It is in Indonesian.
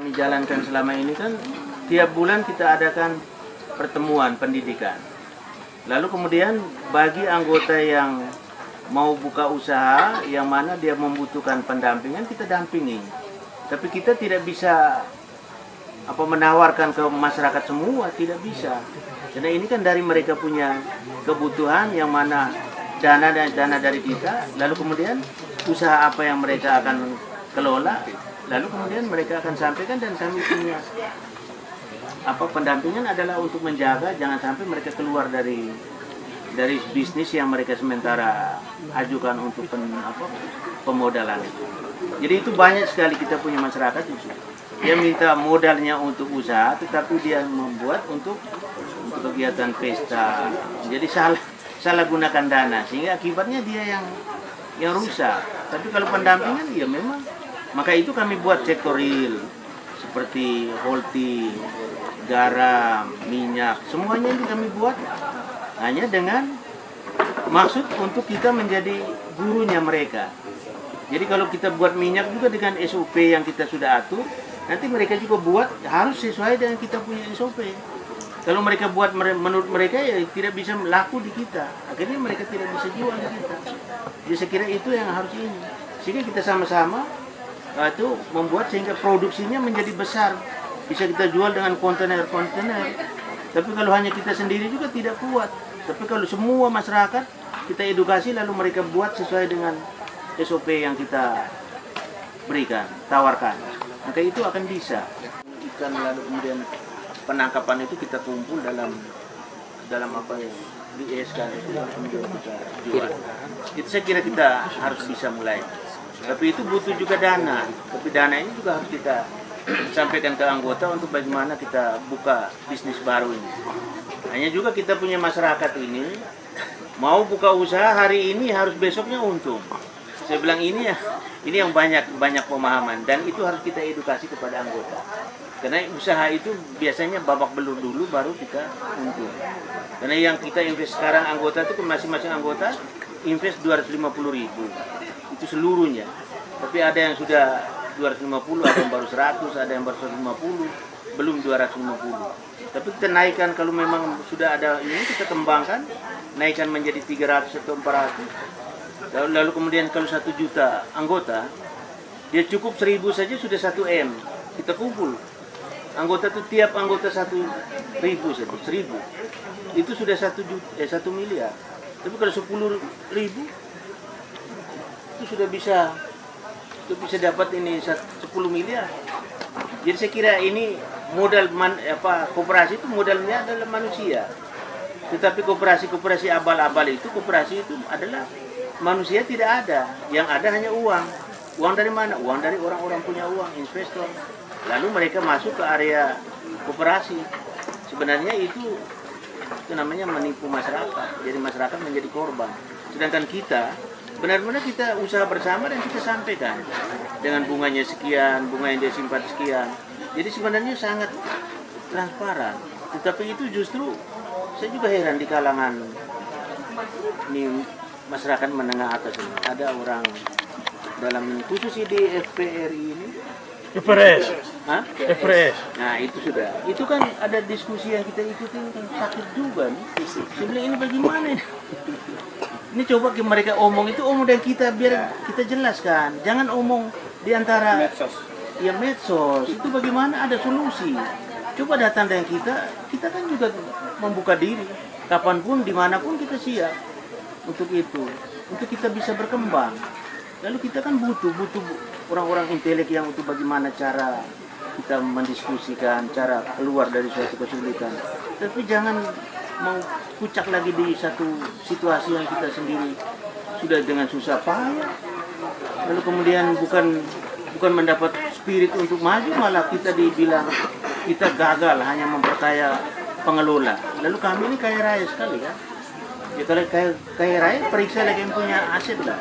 kami jalankan selama ini kan tiap bulan kita adakan pertemuan pendidikan. Lalu kemudian bagi anggota yang mau buka usaha yang mana dia membutuhkan pendampingan, kita dampingi. Tapi kita tidak bisa menawarkan ke masyarakat semua, tidak bisa. Karena ini kan dari mereka punya kebutuhan yang mana dana dari kita, lalu kemudian usaha apa yang mereka akan kelola, lalu kemudian mereka akan sampaikan dan kami punya pendampingan adalah untuk menjaga jangan sampai mereka keluar dari bisnis yang mereka sementara ajukan untuk pemodalan. Jadi itu banyak sekali kita punya masyarakat itu. Dia minta modalnya untuk usaha, tetapi dia membuat untuk kegiatan pesta. Jadi salah gunakan dana, sehingga akibatnya dia yang rusak. Tapi kalau pendampingan, ya memang. Maka itu kami buat sektor real, seperti holti, garam, minyak, semuanya itu kami buat hanya dengan maksud untuk kita menjadi gurunya mereka. Jadi kalau kita buat minyak juga dengan SOP yang kita sudah atur, nanti mereka juga buat harus sesuai dengan kita punya SOP. Kalau mereka buat menurut mereka ya tidak bisa laku di kita, akhirnya mereka tidak bisa jual di kita. Jadi saya kira itu yang harus ini. Sehingga kita sama-sama itu membuat sehingga produksinya menjadi besar, bisa kita jual dengan kontainer-kontainer. Tapi kalau hanya kita sendiri juga tidak kuat. Tapi kalau semua masyarakat kita edukasi lalu mereka buat sesuai dengan SOP yang kita berikan, tawarkan, maka itu akan bisa. Ikan lalu kemudian penangkapan itu kita kumpul dalam apa yang di-ES-kan itu kemudian kita jual. Itu saya kira kita harus bisa mulai. Tapi itu butuh juga dana. Tapi dana ini juga harus kita sampaikan ke anggota untuk bagaimana kita buka bisnis baru ini. Hanya juga kita punya masyarakat ini mau buka usaha hari ini harus besoknya untung. Saya bilang ini yang banyak pemahaman dan itu harus kita edukasi kepada anggota. Karena usaha itu biasanya babak belur dulu baru kita untung. Karena yang kita invest sekarang anggota itu masing-masing anggota invest 250.000. Itu seluruhnya. Tapi ada yang sudah 250, ada yang baru 100, ada yang baru 150, belum 250. Tapi kita naikkan kalau memang sudah ada ini kita kembangkan, naikkan menjadi 300 atau 400. Lalu kemudian kalau 1 juta anggota, dia cukup 1.000 saja sudah 1 M. Kita kumpul. Anggota itu tiap anggota 1.000 saja, 1.000. Itu sudah 1 miliar. Tapi kalau 10.000 itu sudah bisa dapat ini 10 miliar. Jadi saya kira ini modal koperasi itu modalnya adalah manusia. Tetapi koperasi abal-abal itu adalah manusia tidak ada, yang ada hanya uang. Uang dari mana? Uang dari orang-orang punya uang, investor. Lalu mereka masuk ke area koperasi. Sebenarnya itu namanya menipu masyarakat. Jadi masyarakat menjadi korban. Sedangkan kita benar-benar kita usaha bersama dan kita sampaikan dengan bunganya sekian, bunga yang dia simpan sekian. Jadi sebenarnya sangat transparan. Tetapi itu justru saya juga heran di kalangan ini masyarakat menengah atas ini. Ada orang dalam khusus di FPRI ini. FPRS. Hah? FPRS. Nah itu sudah. Itu kan ada diskusi yang kita ikutin kan sakit juga nih. Saya bilang ini bagaimana ini? Ini coba mereka omong itu omong dan kita biar kita jelaskan. Jangan omong di antara medsos. Itu bagaimana ada solusi. Coba datang dengan kita kan juga membuka diri. Kapanpun, dimanapun kita siap untuk itu. Untuk kita bisa berkembang. Lalu kita kan butuh orang-orang intelek yang untuk bagaimana cara kita mendiskusikan, cara keluar dari suatu kesulitan. Tapi jangan mau kucak lagi di satu situasi yang kita sendiri sudah dengan susah payah. Lalu kemudian bukan mendapat spirit untuk maju, malah kita dibilang kita gagal hanya memperkaya pengelola. Lalu kami ini kaya raya sekali kan. Ya kalau kaya raya periksa lagi yang punya aset lah.